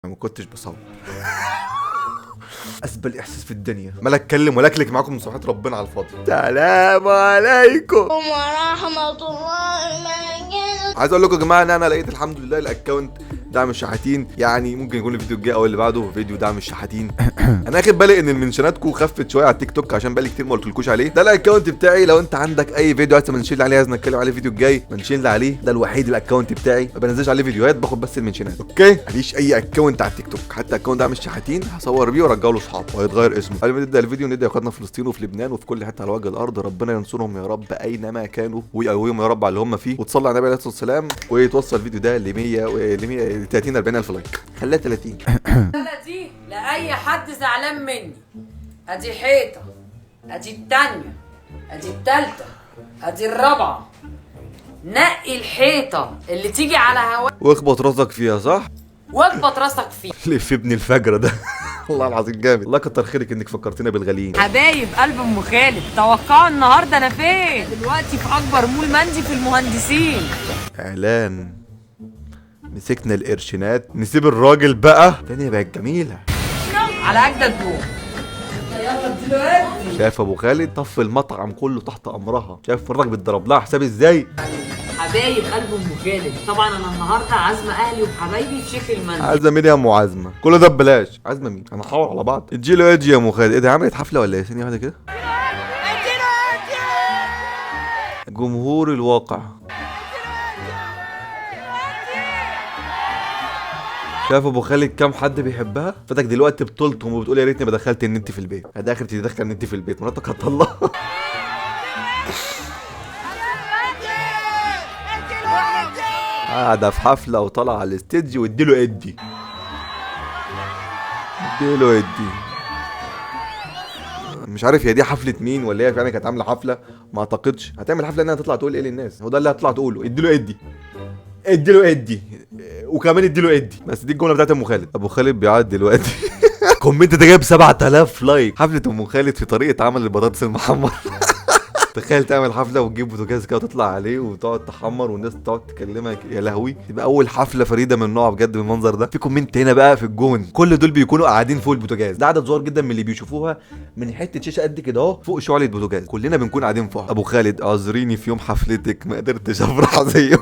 ما كنتش بصور. اسبل احساس في الدنيا ما لا اتكلم ولا اكلك معاكم من صحة ربنا على الفاضي. السلام عليكم ورحمة الله وبركاته. عايز اقول لكم يا جماعه ان انا لقيت الحمد لله الاكونت دعم الشحاتين، يعني ممكن يكون الفيديو الجاي او اللي بعده فيديو دعم الشحاتين. انا اخد بالي ان المنشناتكم خفت شويه على التيك توك عشان بقالي كتير ما قلتلكوش عليه. ده الاكونت بتاعي، لو انت عندك اي فيديو عايز منشن عليه عايز نتكلم عليه الفيديو الجاي منشن عليه. ده الوحيد الاكونت بتاعي ما بنزلش عليه فيديوهات، باخد بس المنشنات. اوكي ماليش اي اكونت على التيك توك، حتى اكونت دعم الشحاتين هصور بيه وارجعه لاصحابه وهيتغير اسمه. قبل ما نبدا الفيديو ندعي اخواتنا في فلسطين وفي لبنان وفي كل حته على وجه الارض، ربنا ينصرهم يا رب اينما كانوا ويقويهم يا رب على اللي هم فيه، وتصلي على النبي عليه الصلاه والسلام ويتوصل الفيديو ده ل 100 30 40 الف لايك. خليها 30. دي لاي حد زعلان مني. ادي حيطه، ادي التانية، ادي التالتة، ادي الرابعه. نقي الحيطه اللي تيجي على هواك واخبط راسك فيها صح؟ واخبط راسك فيه. اللي في ابن الفجر ده. والله العظيم جامد. الله كتر خيرك انك فكرتنا بالغاليين. حبايب قلب ام خالد، توقعوا النهارده انا فين؟ دلوقتي في اكبر مول مندي في المهندسين. اعلان مسكنا القرشينات، نسيب الراجل بقى. الدنيا بقت جميله على اجدد بوم. يلا دلوقتي شايف ابو خالد طف المطعم كله تحت امرها. شايف فرجك بتضرب لها حساب ازاي. حبايب قلب ام خالد، طبعا انا النهارده عازمه اهلي وحبايبي في شيخ المندي. عازمه مين يا ام عازمه؟ كل ده ببلاش. عازمه مين؟ هنحور على بعض. اديله ادي يا ام خالد. ايه ده عملت حفله ولا ايه؟ ثانيه واحده كده. جمهور الواقع. شايف ابو خالد كام حد بيحبها؟ فاتك دلوقتي بطولتهم وبتقول يا ريتني ما دخلت النت في البيت. هذا اخرتي تدخل النت في البيت، مراتك هتطلع. قاعده في حفله وطالعه على الاستديو واديله ادي. اديله ادي. مش عارف هي دي حفله مين ولا هي فعلا كانت عامله حفله. ما اعتقدش هتعمل حفله انها تطلع تقول ايه للناس. هو ده اللي هتطلع تقوله. اديله ادي، اديله ادي، وكمان اديله ادي. بس دي الجمله بتاعت ام خالد. ابو خالد بيعد دلوقتي. كومنت ده جايب 7000 لايك. حفله ام خالد في طريقه عمل البطاطس المحمر. تخيل تعمل حفله وتجيب بوتاجاز كده وتطلع عليه وتقعد تحمر والناس تقعد تكلمك. يا لهوي، تبقى اول حفله فريده من نوعها بجد بالمنظر ده. في كومنت هنا بقى في الجون، كل دول بيكونوا قاعدين فوق البوتاجاز. ده عدد صغير جدا من اللي بيشوفوها من حته شاشه قد كده اهو فوق شعله البوتاجاز. كلنا بنكون قاعدين فوق. ابو خالد اعذريني في يوم حفلتك ما قدرتش افرح زيه.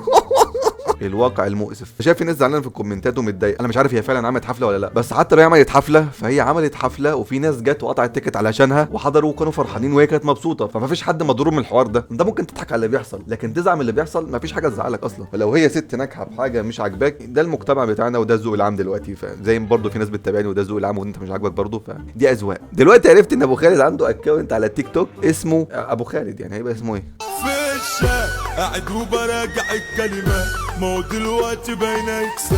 الواقع المؤسف. شايف الناس زعلانه في الكومنتات ومتضايقه. انا مش عارف هي فعلا عملت حفله ولا لا، بس حتى لو هي عملت حفله فهي عملت حفله وفي ناس جت وقطعت تيكت علشانها وحضروا وكانوا فرحانين وهي كانت مبسوطه. فما فيش حد مضروب من الحوار ده. انت ممكن تضحك على اللي بيحصل لكن تزعل من اللي بيحصل ما فيش حاجه تزعلك اصلا. فلو هي ست ناجحه بحاجه مش عاجباك، ده المجتمع بتاعنا وده الذوق العام دلوقتي. فزي برضه في ناس بتتابعني وده الذوق العام وانت مش عاجبك برضه، فدي اذواق. دلوقتي عرفت ان ابو خالد عنده اكونت على التيك توك اسمه ابو خالد. يعني هيبقى اسمه ايه؟ قاعد وبراجع الكلمات، ما هو دلوقتي بينا يكسب.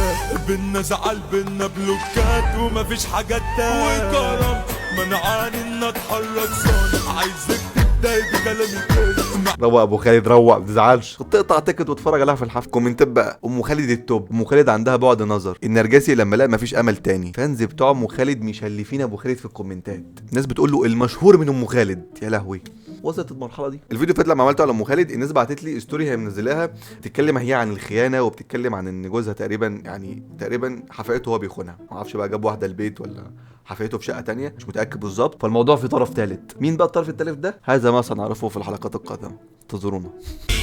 بينا زعل بينا بلوكات ومفيش حاجات تاني. وكرم منعاني ان اتحرك صانع، عايزك تتضايق بكلامي كده. روق ابو خالد روق، ما تزعلش. تقطع تيكت وتتفرج عليها في الحفله. كومنتات بقى ام خالد التوب. ام خالد عندها بعد نظر. النرجسي لما لقى مفيش امل تاني. فانز بتوع ام خالد مشلفين ابو خالد في الكومنتات. الناس بتقول له المشهور من ام خالد. يا لهوي، وصلت المرحله دي. الفيديو فات لما عملته على ام خالد الناس بعتت لي ستوري هي منزلاها بتتكلم هي عن الخيانه وبتتكلم عن ان جوزها تقريبا حفقته وهو بيخونها. ما اعرفش بقى جاب واحده البيت ولا حفقته في شقه تانية، مش متاكد بالظبط. فالموضوع في طرف ثالث. مين بقى الطرف الثالث ده؟ هذا ما سنعرفه في الحلقات القادمه. انتظرونا.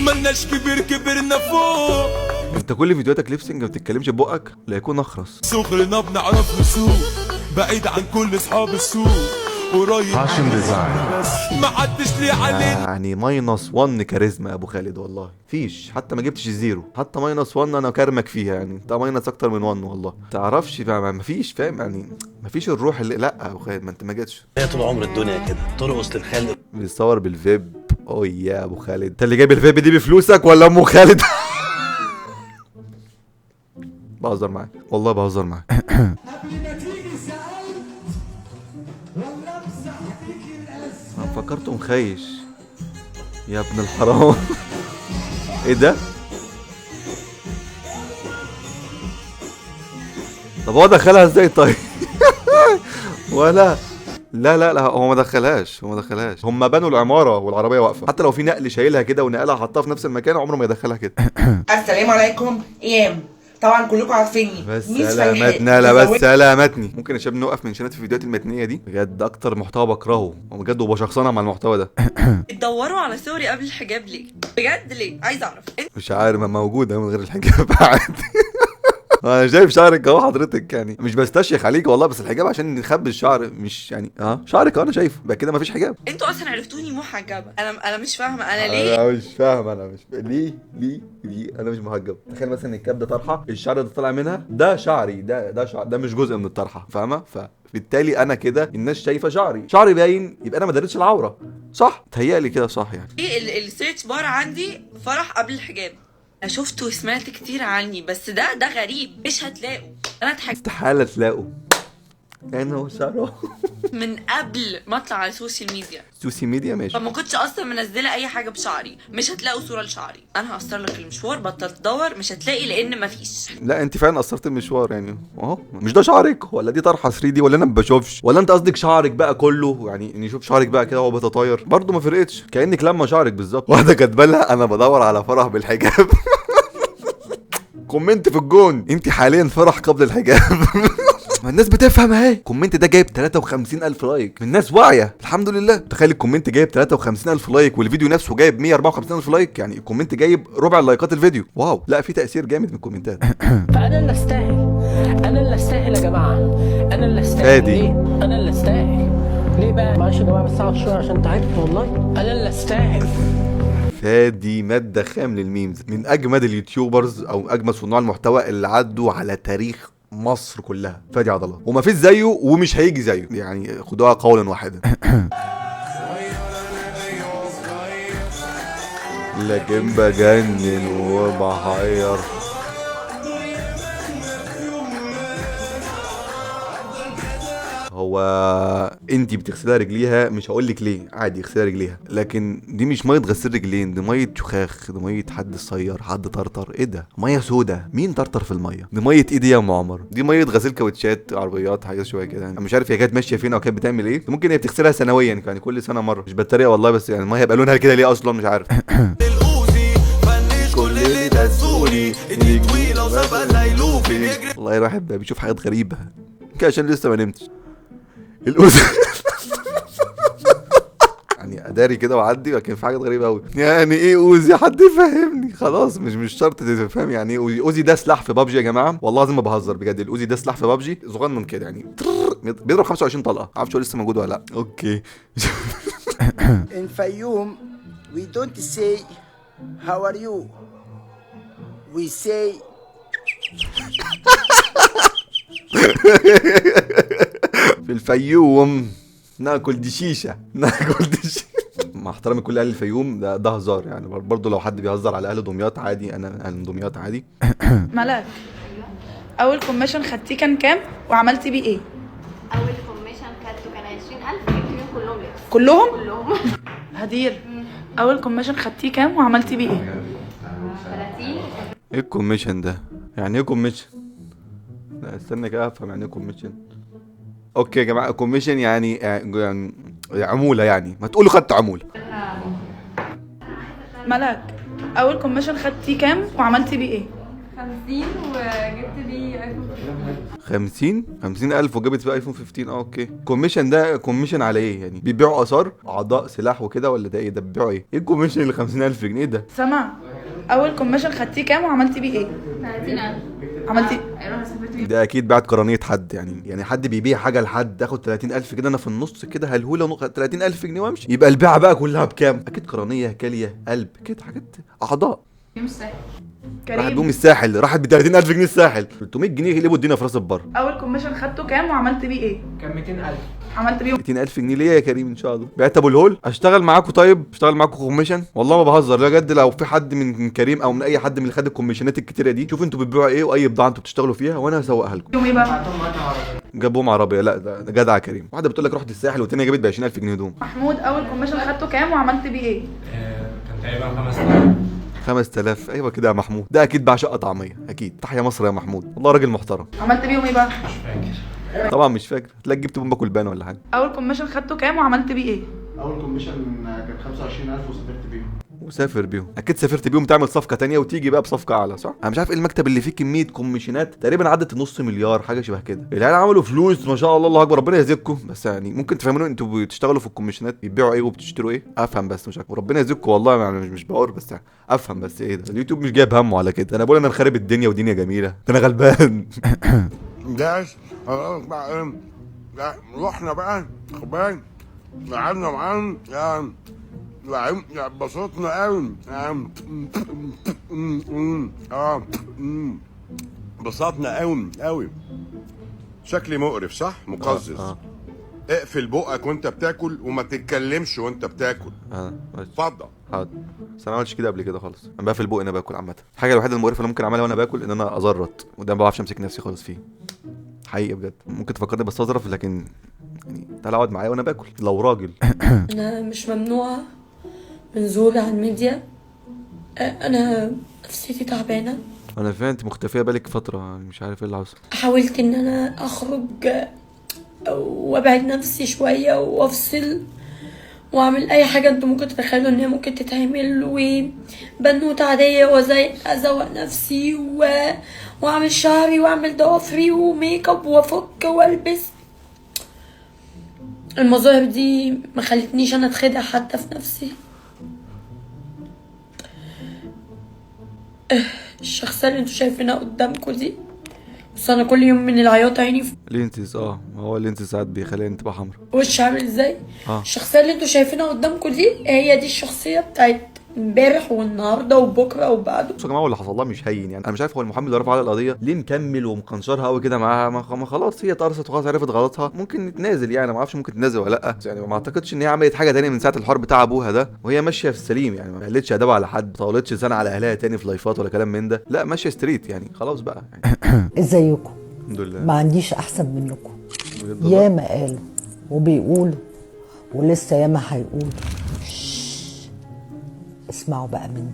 ملناش كبير كبرنا فوق. انت كل فيديوهاتك ليبسنج ما بتتكلمش ببقك؟ لا يكون اخرس. صغرنا بنعرف نسوق، بعيد عن كل اصحاب السوق. قريب هاشم ديزاين. ما حدش ليه علينا. يعني ماينس 1 كاريزما يا ابو خالد. والله فيش، حتى ما جبتش الزيرو. حتى ماينس 1 انا كارمك فيها. يعني انت ماينس اكتر من 1 والله. تعرفش ما فيش، فاهم يعني ما فيش الروح اللي لا يا ابو خالد، ما انت ما جتش. هي طول عمر الدنيا كده ترقص للخالق. بيصور بالفيب. اوه يا ابو خالد، انت اللي جايب الفيب دي بفلوسك ولا ام خالد؟ بهزر معاك والله، بهزر معاك. انا فكرته مخيش يا ابن الحرام. ايه ده؟ طب هو دخلها ازاي طيب؟ ولا لا هو ما دخلهاش. هم بنوا العماره والعربيه واقفه. حتى لو في نقل شايلها كده ونقلها حطها في نفس المكان عمره ما يدخلها كده. السلام عليكم. ايام طبعا كلكم عارفيني. بس ميس سلامتنا، لا بس سلامتني. ممكن يا شباب نوقف منشنات في الفيديوهات المتنيه دي؟ بجد اكتر محتوى بكرهه وبجد وبشخصنه مع المحتوى ده. بتدوروا على صوري قبل الحجاب ليه؟ بجد ليه؟ عايز اعرف. مش عارف، ما موجوده من غير الحجاب عادي. انا شايف شعرك اهو حضرتك، يعني مش بستشيخ عليك والله، بس الحجاب عشان نخبي الشعر، مش يعني شعرك انا شايفه بقى كده مفيش حجاب. انتوا اصلا عرفتوني محجبه، انا مش فاهمه انا ليه. انا مش فاهم، انا مش ليه انا مش محجب. تخيل مثلا الكاب ده طرحه، الشعر ده طالع منها، ده شعري، ده شعر، ده مش جزء من الطرحه، فاهمه؟ فبالتالي انا كده الناس شايفه شعري باين، يبقى انا ما داريتش العوره، صح؟ تهيألي كده صح يعني. ايه السيرش بار عندي فرح قبل الحجاب. انا شفت وسمعت كتير عني، بس ده غريب، مش هتلاقوا. انا اتحجبت استحاله تلاقوا انا وشعره من قبل ما اطلع على السوشيال ميديا. سوسي ميديا ماشي. فما كنتش اصلا منزله اي حاجه بشعري، مش هتلاقوا صوره لشعري. انا هقصر لك المشوار، بطل تدور، مش هتلاقي لان مفيش. لا انت فعلا قصرت المشوار يعني اهو. مش ده شعرك ولا دي طرحه 3 دي ولا انا ما بشوفش، ولا انت قصدك شعرك بقى كله يعني نشوف شعرك بقى كده وهو بيتطاير؟ برضه ما فرقتش، كانك لما شعرك بالظبط. واحده كاتبه لها انا بدور على فرح بالحجاب. كومنت في الجون، انت حاليا فرح قبل الحجاب. ما الناس بتفهم اهي. الكومنت ده جايب 53,000 لايك من ناس واعيه، الحمد لله. تخيل الكومنت جايب 53,000 لايك والفيديو نفسه جايب 154,000 لايك، يعني الكومنت جايب ربع اللايكات الفيديو. واو، لا في تاثير جامد من الكومنتات. فانا اللي استاهل يا جماعه، انا اللي استاهل. فادي. ليه؟ انا اللي استاهل. ليه بقى؟ معلش يا جماعه بس اقعد شويه عشان تعبت والله. انا اللي استاهل. فادي مادة خام للميمز، من اجمد اليوتيوبرز او اجمد صناع المحتوى اللي عدوا على تاريخ مصر كلها. فادي عضلات وما فيش زيه ومش هيجي زيه، يعني خدوها قولا واحدا. لكن بجنن وبحير. هو انتي بتغسلها رجليها، مش هقول لك ليه، عادي اغسلها رجليها، لكن دي مش ميه غسيل رجلين، دي ميه شخاخ، دي ميه حد صير، حد طرطر. ايه ده؟ ميه سودا، مين طرطر في الميه؟ دي ميه ايه دي يا ام عمر؟ دي ميه غسيل كاوتشات عربيات، حاجه شويه كده يعني. مش عارف هي كانت ماشيه فين او كانت بتعمل ايه، ممكن هي بتغسلها سنويا يعني كل سنه مره، مش بتريق والله، بس يعني الميه هيبقى لونها كده ليه اصلا مش عارف. كل اللي دسوني اني طويله وسبق ليلوفي. والله الواحد بقى بيشوف حاجات غريبه كده عشان لسه ما نمتش. الأوزي. يعني اداري كده واعدي، لكن في حاجات غريبه قوي. يعني ايه اوزي؟ حد يفهمني خلاص. مش شرط تفهم يعني ايه اوزي. اوزي ده سلاح في بابجي يا جماعه، والله العظيم ما بهزر بجد. الاوزي ده سلاح في بابجي صغنن كده يعني، بيضرب 25 طلقه. معرفش هو لسه موجود ولا لا. اوكي. In Fayoum, we don't say how are you, we say في الفيوم ناكل دشيشه، ناكل دشيشه. مع احترامي كل اهل الفيوم، ده هزار يعني. برضه لو حد بيهزر على اهل دمياط عادي، انا اهل دمياط عادي. ملاك، اول كوميشن خدتيه كان كام وعملتي بيه ايه؟ اول كوميشن خدته كان 20,000، جبت بيهم كلهم لبس. كلهم؟ هدير، اول كوميشن خدتيه كام وعملتي بيه ايه؟ 30. ايه الكوميشن ده؟ يعني ايه كوميشن؟ لا استنى كده افهم يعني ايه كوميشن. اوكي يا جماعه، كوميشن يعني عموله يعني، ما تقولوا خدت عموله. ملاك، اول كوميشن خدتيه كام وعملتي بيه ايه؟ 50 وجبت بيه ايفون 50,000 وجابت بقى ايفون 15. اوكي. كوميشن ده كوميشن على ايه يعني؟ بيبيعوا اثار، اعضاء، سلاح وكده، ولا ده ايه؟ ده بيبيعوا ايه؟ ايه الكوميشن اللي 50,000 جنيه ده؟ سمع، اول كوميشن خدتيه كام وعملتي بيه ايه؟ 30,000. عملتي ده اكيد بعت قرانيه حد يعني حد بيبيع حاجه لحد، اخد 30,000 كده انا في النص كده هلهوله 30,000 جنيه وامشي. يبقى البيعه بقى كلها بكام؟ اكيد قرانيه، كاليه، قلب كده، حاجات اعضاء. يوم الساحل. راحت بيهم الساحل، راحت ب 30,000 جنيه الساحل. 300 جنيه يقلبوا الدنيا في راس البر. اول كوميشن خدته كام وعملت بيه ايه؟ كان 200,000. عملت بيه 200,000 جنيه ليه يا كريم؟ ان شاء الله بعت ابو الهول. اشتغل معاكم طيب، اشتغل معاكم كوميشن، والله ما بهزر لا بجد. لو في حد من كريم او من اي حد من اللي خد الكوميشنات الكتيره دي، شوفوا انتوا بتبيعوا ايه واي بضاعه انتوا بتشتغلوا فيها وانا هسوقها لكم. يوم ايه بقى؟ جابوهم عربيه. لا ده جدع كريم. واحده بتقول لك رحت الساحل والتانيه جابت ب 20,000 جنيه هدوم. محمود، اول كوميشن خدته كام وعملت بيه ايه؟ كان تقريبا 5,000. 5000. ايوه كده يا محمود. ده اكيد باع شقه طعميه اكيد. تحيا مصر يا محمود، والله راجل محترم. عملت بيهم ايه بقى؟ مش فاكر. طبعا مش فاكر، تلاقي جبت بومبا كلبان ولا حاجه. اول كوميشن خدته كام وعملت بيه ايه؟ اول كوميشن كان 25,000 وسافرت بيهم. وسافر بيهم. اكيد سافرت بيهم تعمل صفقه تانية وتيجي بقى بصفقه اعلى، صح؟ انا مش عارف ايه المكتب اللي فيه كميه كوميشنات تقريبا عدت النص مليار، حاجه شبه كده. العيال عملوا فلوس ما شاء الله، الله اكبر، ربنا يزيدكم. بس يعني ممكن تفهموني انتوا بتشتغلوا في الكوميشنات بتبيعوا ايه وبتشتروا ايه؟ افهم بس مش اكتر، ربنا يزيدكم والله. يعني مش بقول بس يعني افهم بس ايه ده. اليوتيوب مش جايب همه على كده. انا بقول انا مخرب الدنيا ودنيا جميله، ده انا غلبان. جاهز؟ خلاص بقى. لا رحنا بقى خبان، قعدنا معاهم يعني اتبسطنا قوي. انبسطنا قوي قوي. شكلي مقرف صح؟ مقزز. اقفل بقك وانت بتاكل وما تتكلمش وانت بتاكل. اتفضل. حاضر. بس انا ما عملتش كده قبل كده خالص. انا بقفل بقي وانا باكل عامه. الحاجه الوحيده المقرفه اللي ممكن اعملها وانا باكل ان انا ازرط، وده ما بعرفش امسك نفسي خالص فيه. حقيقي بجد. ممكن تفكرني بستظرف لكن يعني تعالى اقعد معايا وانا باكل لو راجل. انا مش ممنوعه من ظهوري على الميديا. انا نفسيتي تعبانه. انا فاهم انت مختفيه بالك فتره، يعني مش عارف ايه اللي حصل. حاولت ان انا اخرج وابعد نفسي شويه وافصل واعمل اي حاجه انتوا ممكن تتخيلوا ان هي ممكن تتعمل، وبنوت عاديه وزي ازوق نفسي واعمل شعري واعمل ضوافري وميك اب وافك والبس. المظاهر دي ما خلتنيش انا اتخدع حتى في نفسي. الشخصيه اللي انتوا شايفينها قدامكم دي، بس انا كل يوم من العياط عيني في لينتز. هو اللينتز ساعات بيخليني تبقى حمرا. وش عامل ازاي. الشخصيه اللي انتوا شايفينها قدامكم دي هي دي الشخصيه بتاعت امبارح والنهارده وبكره وبعده. بصوا يا جماعه، اللي حصل لها مش هين. يعني انا مش عارف هو المحامي اللي رفع على القضيه ليه مكمل ومقنشرها قوي كده معاها. ما خلاص هي طرست وخلاص عرفت غلطها، ممكن تتنازل. يعني ما اعرفش ممكن تتنازل ولا لا، يعني ما اعتقدش ان هي عملت حاجه تانية من ساعه الحوار بتاع ابوها ده، وهي ماشيه في السليم. يعني ما قلتش ادب على حد، ما طولتش لسان على اهلها تاني في لايفات ولا كلام من ده، لا ماشيه ستريت يعني خلاص بقى يعني. ازيكم؟ الحمد لله. ما عنديش احسن منكم. ياما قالوا وبيقولوا ولسه ياما هيقولوا. اسمعوا بقى من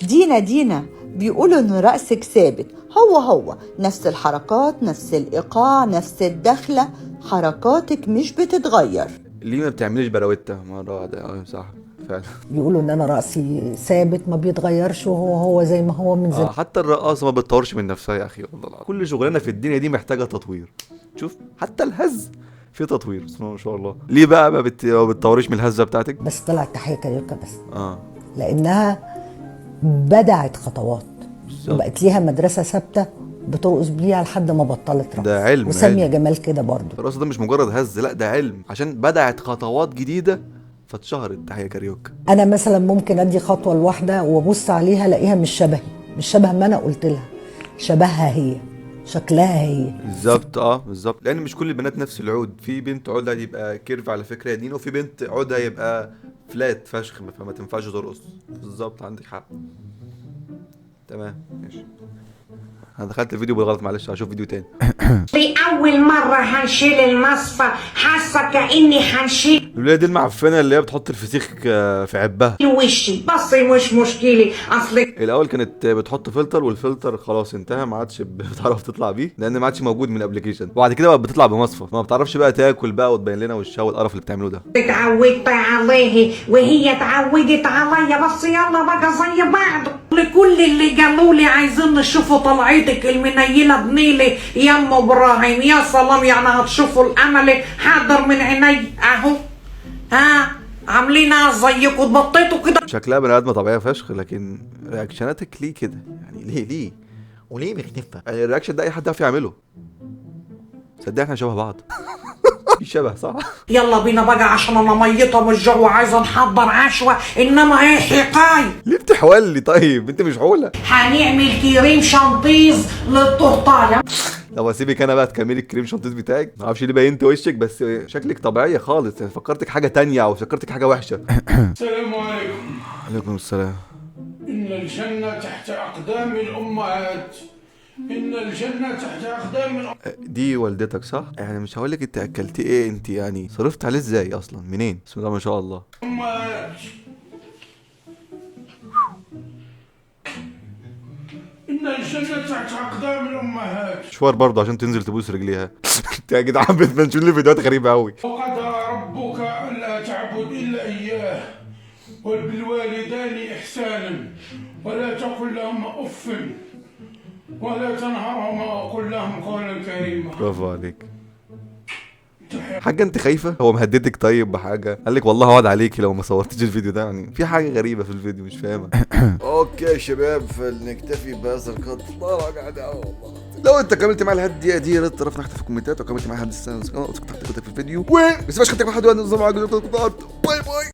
دينا بيقولوا ان رأسك ثابت، هو نفس الحركات، نفس الايقاع، نفس الدخلة، حركاتك مش بتتغير. ليه ما بتعمليش براوتة مرة واحدة؟ صح فعلا. بيقولوا ان انا رأسي ثابت ما بيتغيرش وهو زي ما هو من زمان. حتى الرقاصة ما بتطورش من نفسها يا اخي والله. كل شغلانة في الدنيا دي محتاجة تطوير. شوف حتى الهز في تطوير، بسم الله ما شاء الله. ليه بقى ما بتطوريش من الهزة بتاعتك؟ بس طلعت تحية كاريوكا بس. لانها بدعت خطوات وبقت ليها مدرسة ثابتة بترقص بيها لحد ما بطلت رقص. ده علم. وسامية جمال كده برضو. الرقص ده مش مجرد هز، لا ده علم، عشان بدعت خطوات جديدة فاتشهرت تحية كاريوكا. انا مثلا ممكن ادي خطوة لواحدة وابص عليها الاقيها مش شبهي، مش شبه ما انا قلت لها، شبهها هي، شكلها هي بالظبط. بالظبط، لان مش كل البنات نفس العود. في بنت عودها يبقى كيرف على فكره يا دينا، وفي بنت عودها يبقى فلات فشخ فما تنفعش ترقص. بالظبط عندك حق. تمام ماشي. انا دخلت الفيديو بالغلط معلش، هشوف فيديو تاني. لأول مرة هنشيل المصفى، حاسة كأني هنشيل الولاد دي المعفنه اللي هي بتحط الفسيخ في عبها وشي، بس مش مشكلة. اصلك الاول كانت بتحط فلتر، والفلتر خلاص انتهى، ما عادش بتعرف تطلع بيه لان ما عادش موجود من الابلكيشن، وبعد كده بقى بتطلع بمصفى، ما بتعرفش بقى تاكل بقى وتبين لنا وشها والقرف اللي بتعملوه ده. اتعودت عليه وهي اتعودت عليا، بس يلا بقى زي بعض. لكل اللي قالوا لي عايزين نشوفوا طلعتك المنيله بنيله يا ام ابراهيم، يا سلام يعني هتشوفوا الامل حاضر من عيني اهو. عاملين زيكم تبطيتوا كده. شكلها بني ادمه طبيعيه فشخ، لكن رياكشناتك ليه كده؟ يعني ليه وليه مختفى؟ يعني الرياكشن ده اي حد يعرف يعمله. صدق احنا شبه بعض. في شبه صح؟ يلا بينا بقى عشان انا ميته من الجو وعايزه نحضر عشوه، انما ايه حكايه؟ ليه بتحولي؟ طيب انت مش حوله. هنعمل كريم شانتيز للتورتايه. لو اسيبك انا بقى تكملي الكريم شانتيز بتاعك، ما اعرفش ليه بينت وشك، بس شكلك طبيعيه خالص، فكرتك حاجه تانية او فكرتك حاجه وحشه. السلام عليكم. عليكم السلام. إن الجنة تحت أقدام الأمهات. إن الجنة تحت أقدام الأمهات. دي والدتك صح؟ يعني مش هقول لك انت اكلتي ايه، انت يعني صرفت عليه ازاي اصلا؟ منين؟ بسم الله ما شاء الله. إن الجنة تحت أقدام الأمهات. مشوار برضه عشان تنزل تبوس رجليها. انت يا جدعان بتنشر لي فيديوهات غريبه قوي. وقضى ربك ألا تعبد إلا إياه وبالوالدين إحسانا ولا تقل لهما أف ولا تنهرهما وقل لهم قولا كريما. برافو عليك. حاجة انت خايفة؟ هو مهددك طيب بحاجة؟ قال لك والله هقعد عليكي لو ما صورتيش الفيديو ده، يعني في حاجة غريبة في الفيديو مش فاهمها. اوكي يا شباب، فلنكتفي بهذا القدر. والله قاعد والله. لو انت كملت معايا لحد الدقيقة دي يا ريت تعرفنا تحت في الكومنتات، وكملت معايا لحد السنة تحت في الفيديو، وما تنساش تحت مع حد باي باي.